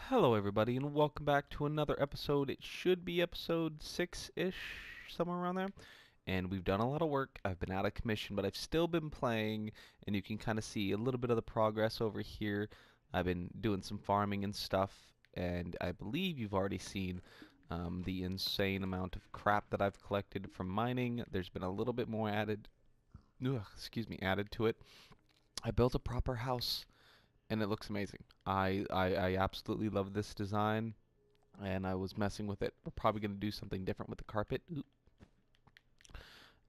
Hello, everybody, and welcome back to another episode. It should be episode 6-ish, somewhere around there. And we've done a lot of work. I've been out of commission, but I've still been playing, and you can kind of see a little bit of the progress over here. I've been doing some farming and stuff, and I believe you've already seen the insane amount of crap that I've collected from mining. There's been a little bit more added, added to it. I built a proper house and it looks amazing. I absolutely love this design, and I was messing with it. We're probably going to do something different with the carpet.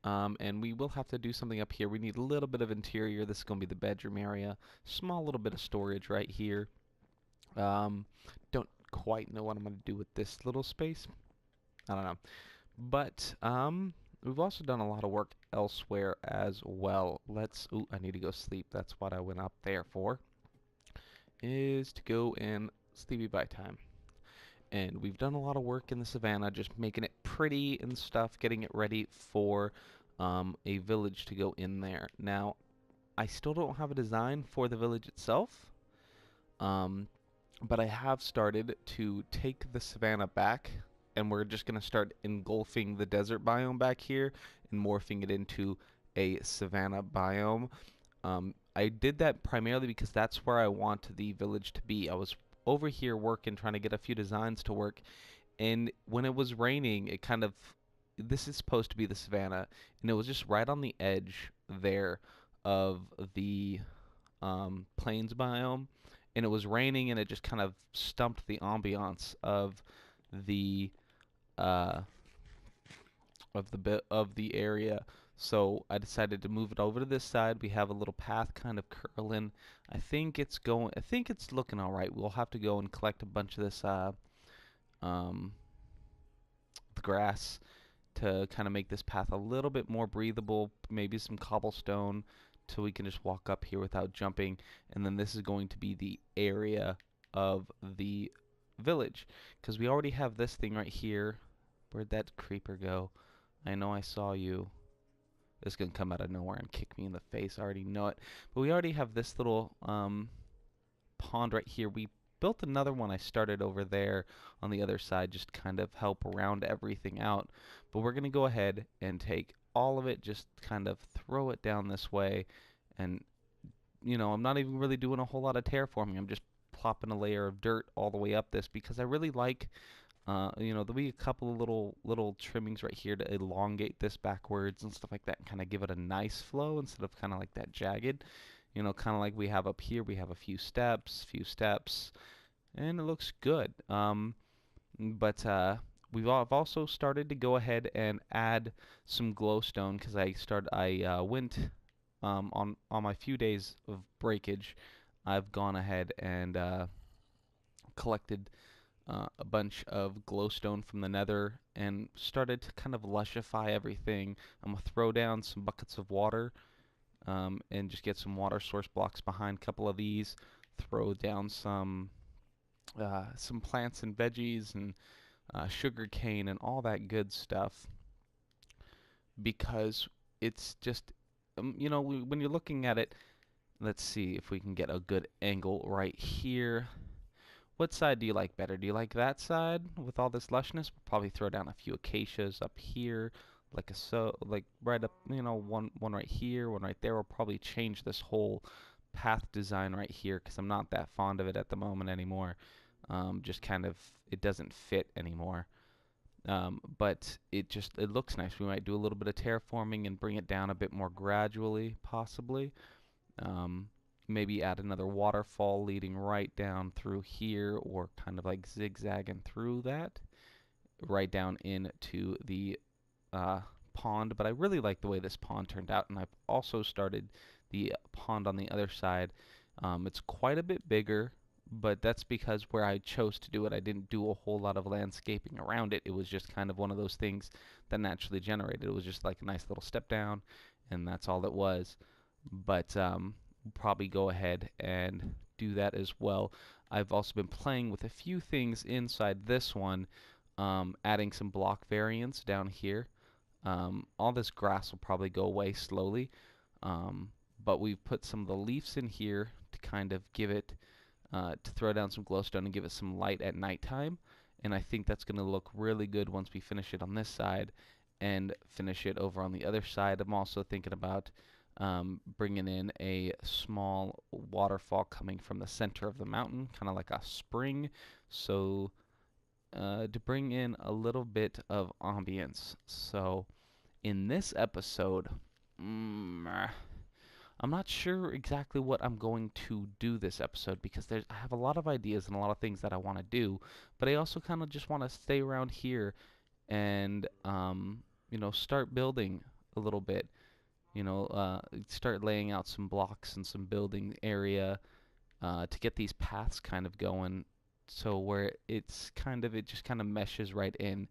And we will have to do something up here. We need a little bit of interior. This is going to be the bedroom area. Small little bit of storage right here. Don't quite know what I'm going to do with this little space. I don't know. But we've also done a lot of work elsewhere as well. Ooh, I need to go sleep. That's what I went up there for. Is to go in sleepy by time. And we've done a lot of work in the savannah, just making it pretty and stuff, getting it ready for a village to go in there. Now, I still don't have a design for the village itself, but I have started to take the savannah back, and we're just going to start engulfing the desert biome back here and morphing it into a savannah biome. I did that primarily because that's where I want the village to be. I was over here working, trying to get a few designs to work, and when it was raining, this is supposed to be the savannah, and it was just right on the edge there of the plains biome, and it was raining, and it just kind of stumped the ambiance of the uh, of the area. So I decided to move it over to this side. We have a little path kind of curling. I think it's looking all right. We'll have to go and collect a bunch of this the grass to kind of make this path a little bit more breathable. Maybe some cobblestone so we can just walk up here without jumping. And then this is going to be the area of the village, because we already have this thing right here. Where'd that creeper go? I know I saw you. It's going to come out of nowhere and kick me in the face. I already know it. But we already have this little pond right here. We built another one. I started over there on the other side just to kind of help round everything out. But we're going to go ahead and take all of it, just kind of throw it down this way. And, I'm not even really doing a whole lot of terraforming. I'm just plopping a layer of dirt all the way up this because I really like there'll be a couple of little trimmings right here to elongate this backwards and stuff like that, and kind of give it a nice flow instead of kind of like that jagged. Kind of like we have up here. We have a few steps, and it looks good. But I've also started to go ahead and add some glowstone because I went on my few days of breakage. I've gone ahead and collected a bunch of glowstone from the nether and started to kind of lushify everything. I'm going to throw down some buckets of water and just get some water source blocks behind a couple of these. Throw down some plants and veggies and sugar cane and all that good stuff, because it's just, when you're looking at it, let's see if we can get a good angle right here. What side do you like better? Do you like that side with all this lushness? We'll probably throw down a few acacias up here, like right up, one right here, one right there. We'll probably change this whole path design right here because I'm not that fond of it at the moment anymore. Just kind of, it doesn't fit anymore. But it looks nice. We might do a little bit of terraforming and bring it down a bit more gradually, possibly. Maybe add another waterfall leading right down through here, or kind of like zigzagging through that right down into the pond. But I really like the way this pond turned out, and I've also started the pond on the other side. It's quite a bit bigger, but that's because where I chose to do it, I didn't do a whole lot of landscaping around it. It was just kind of one of those things that naturally generated. It was just like a nice little step down, and that's all it was. But probably go ahead and do that as well. I've also been playing with a few things inside this one, adding some block variants down here. All this grass will probably go away slowly, but we've put some of the leaves in here to kind of give it to throw down some glowstone and give it some light at nighttime. And I think that's going to look really good once we finish it on this side and finish it over on the other side. I'm also thinking about bringing in a small waterfall coming from the center of the mountain, kind of like a spring, so to bring in a little bit of ambience. So in this episode, I'm not sure exactly what I'm going to do this episode because I have a lot of ideas and a lot of things that I want to do, but I also kind of just want to stay around here and start building a little bit. Start laying out some blocks and some building area to get these paths kind of going, so where it just kind of meshes right in.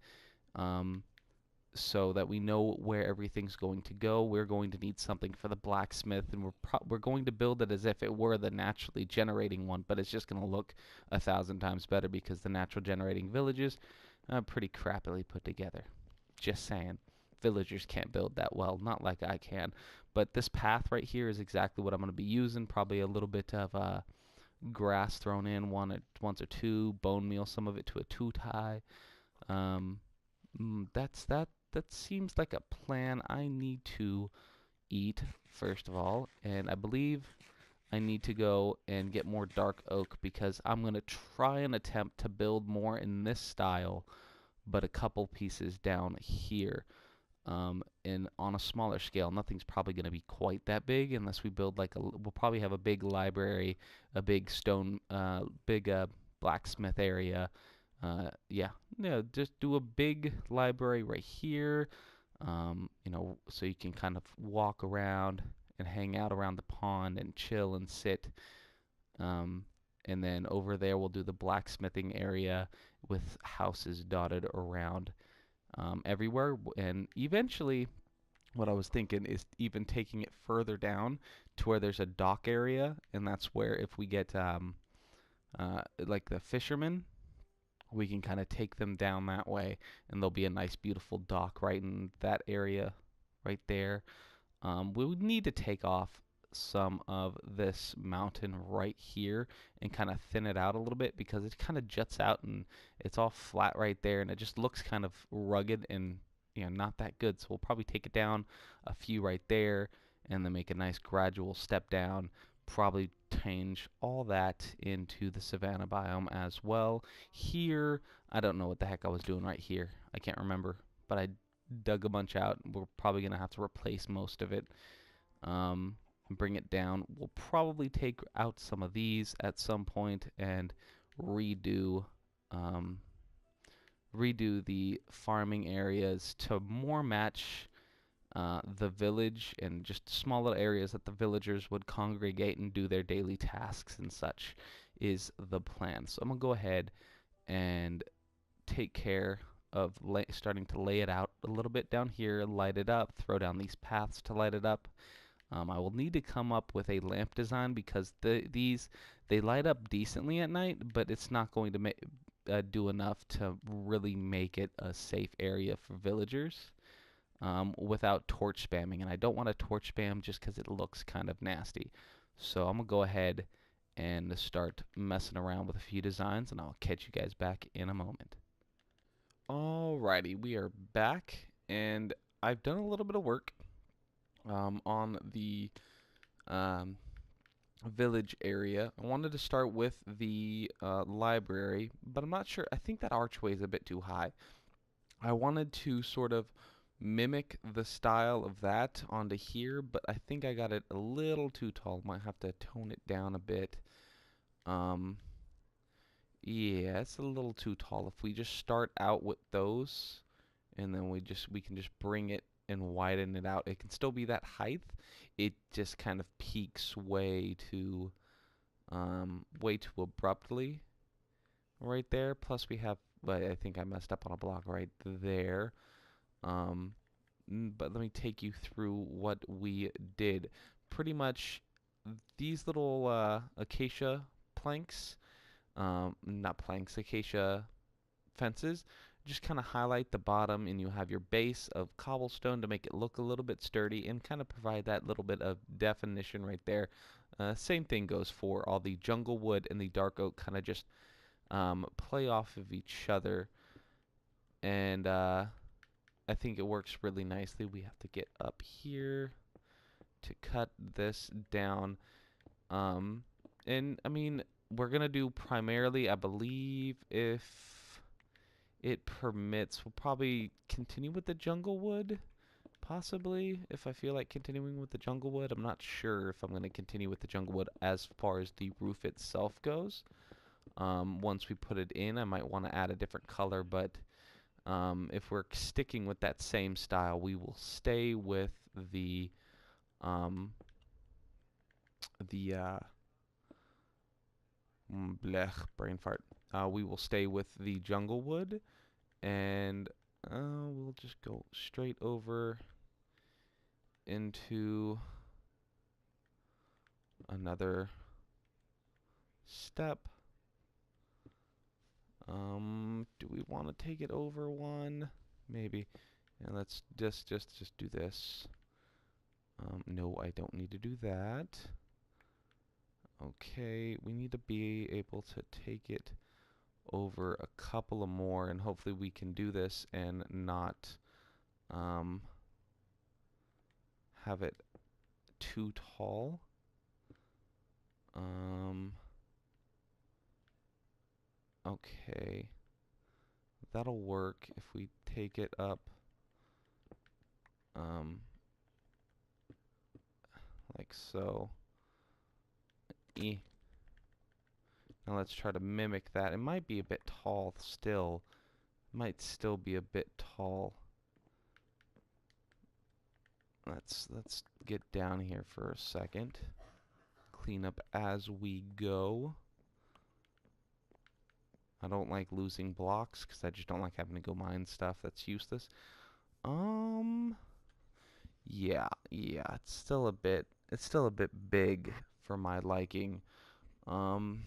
So that we know where everything's going to go. We're going to need something for the blacksmith, and we're going to build it as if it were the naturally generating one, but it's just going to look 1,000 times better because the natural generating villages are pretty crappily put together. Just saying. Villagers can't build that well, not like I can. But this path right here is exactly what I'm going to be using. Probably a little bit of grass thrown in, once or two, bone meal some of it to a two-tie. That seems like a plan. I need to eat first of all, and I believe I need to go and get more dark oak because I'm going to try and attempt to build more in this style, but a couple pieces down here. And on a smaller scale, nothing's probably going to be quite that big unless we build we'll probably have a big library, a big stone, big blacksmith area. Yeah, just do a big library right here, so you can kind of walk around and hang out around the pond and chill and sit. And then over there we'll do the blacksmithing area with houses dotted around everywhere. And eventually, what I was thinking is even taking it further down to where there's a dock area, and that's where if we get like the fishermen, we can kind of take them down that way, and there'll be a nice, beautiful dock right in that area right there. We would need to take off some of this mountain right here and kind of thin it out a little bit because it kind of juts out and it's all flat right there, and it just looks kind of rugged and not that good. So we'll probably take it down a few right there and then make a nice gradual step down. Probably change all that into the savanna biome as well. Here, I don't know what the heck I was doing right here. I can't remember, but I dug a bunch out. We're probably going to have to replace most of it. Bring it down. We'll probably take out some of these at some point and redo the farming areas to more match the village, and just small little areas that the villagers would congregate and do their daily tasks and such is the plan. So I'm going to go ahead and take care of starting to lay it out a little bit down here, light it up, throw down these paths to light it up. I will need to come up with a lamp design because they light up decently at night, but it's not going to do enough to really make it a safe area for villagers. Without torch spamming, and I don't want to torch spam just because it looks kind of nasty. So I'm gonna go ahead and start messing around with a few designs, and I'll catch you guys back in a moment. Alrighty, we are back, and I've done a little bit of work on the village area. I wanted to start with the library, but I'm not sure. I think that archway is a bit too high. I wanted to sort of mimic the style of that onto here, but I think I got it a little too tall. Might have to tone it down a bit. Yeah, it's a little too tall. If we just start out with those, and then we can just bring it and widen it out. It can still be that height. It just kind of peaks way too abruptly right there. Plus we have, but I think I messed up on a block right there. But let me take you through what we did. Pretty much these little acacia planks, not planks, acacia fences, just kind of highlight the bottom, and you have your base of cobblestone to make it look a little bit sturdy and kind of provide that little bit of definition right there. Same thing goes for all the jungle wood and the dark oak, kind of just play off of each other, and I think it works really nicely. We have to get up here to cut this down, and I mean, we're gonna do primarily, I believe, if it permits, we'll probably continue with the jungle wood, possibly, if I feel like continuing with the jungle wood. I'm not sure if I'm going to continue with the jungle wood as far as the roof itself goes. Once we put it in, I might want to add a different color, but if we're sticking with that same style, we will stay with the blech, brain fart. We will stay with the jungle wood, and we'll just go straight over into another step. Do we want to take it over one? Maybe. And let's just do this. No, I don't need to do that. Okay, we need to be able to take it over a couple of more, and hopefully we can do this and not have it too tall. Okay, that'll work if we take it up like so. Now let's try to mimic that. It might be a bit tall still. Might still be a bit tall. Let's get down here for a second. Clean up as we go. I don't like losing blocks because I just don't like having to go mine stuff that's useless. Yeah, it's still a bit big for my liking. Merp.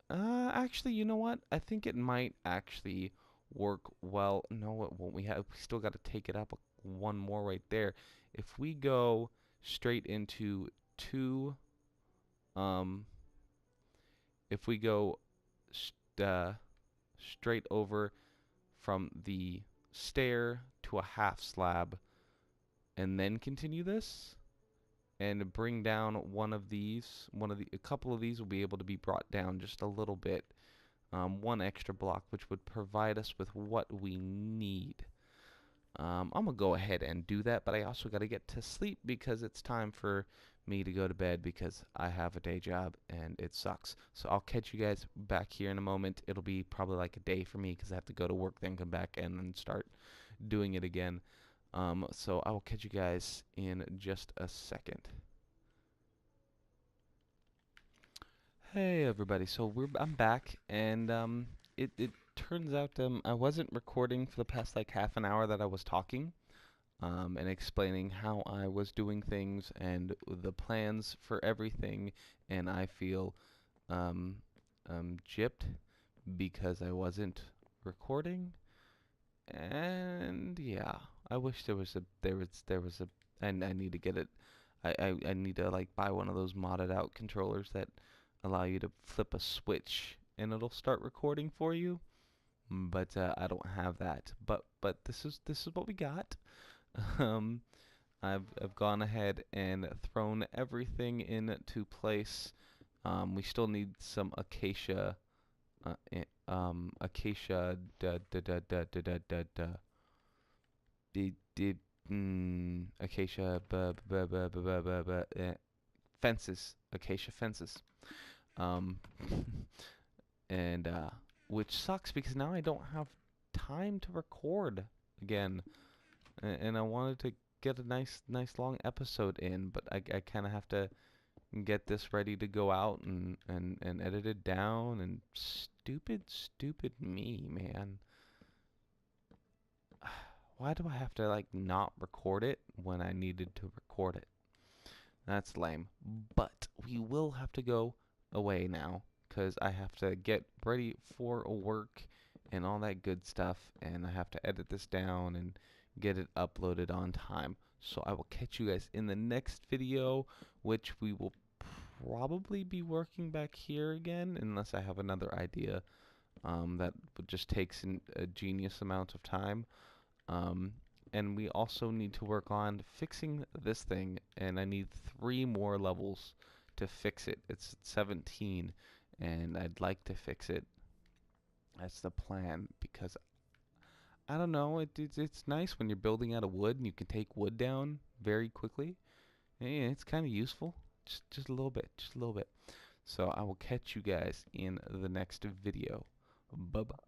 Actually, you know what? I think it might actually work well. No, it won't. We still got to take it up one more right there. If we go straight into two, if we go straight over from the stair to a half slab, and then continue this, and bring down a couple of these will be able to be brought down just a little bit, one extra block, which would provide us with what we need. I'm gonna go ahead and do that, but I also got to get to sleep because it's time for me to go to bed because I have a day job and it sucks. So I'll catch you guys back here in a moment. It'll be probably like a day for me because I have to go to work, then come back, and then start doing it again. So I will catch you guys in just a second. Hey everybody, so I'm back, and it turns out I wasn't recording for the past like half an hour that I was talking, and explaining how I was doing things and the plans for everything, and I feel gypped because I wasn't recording, and yeah, I wish there was a and I need to get it. I need to like buy one of those modded out controllers that allow you to flip a switch and it'll start recording for you. But I don't have that. But this is what we got. I've gone ahead and thrown everything into place. We still need some acacia. Acacia acacia fences. Acacia fences. And which sucks because now I don't have time to record again, and I wanted to get a nice long episode in, but I kind of have to get this ready to go out and edit it down, and stupid me, man. Why do I have to like not record it when I needed to record it? That's lame. But we will have to go away now because I have to get ready for work and all that good stuff, and I have to edit this down and get it uploaded on time. So I will catch you guys in the next video, which we will probably be working back here again unless I have another idea that just takes a genius amount of time. And we also need to work on fixing this thing, and I need 3 more levels to fix it. It's at 17, and I'd like to fix it. That's the plan, because I don't know, it's nice when you're building out of wood and you can take wood down very quickly. Yeah, it's kind of useful, just a little bit, just a little bit. So I will catch you guys in the next video. Bye bye.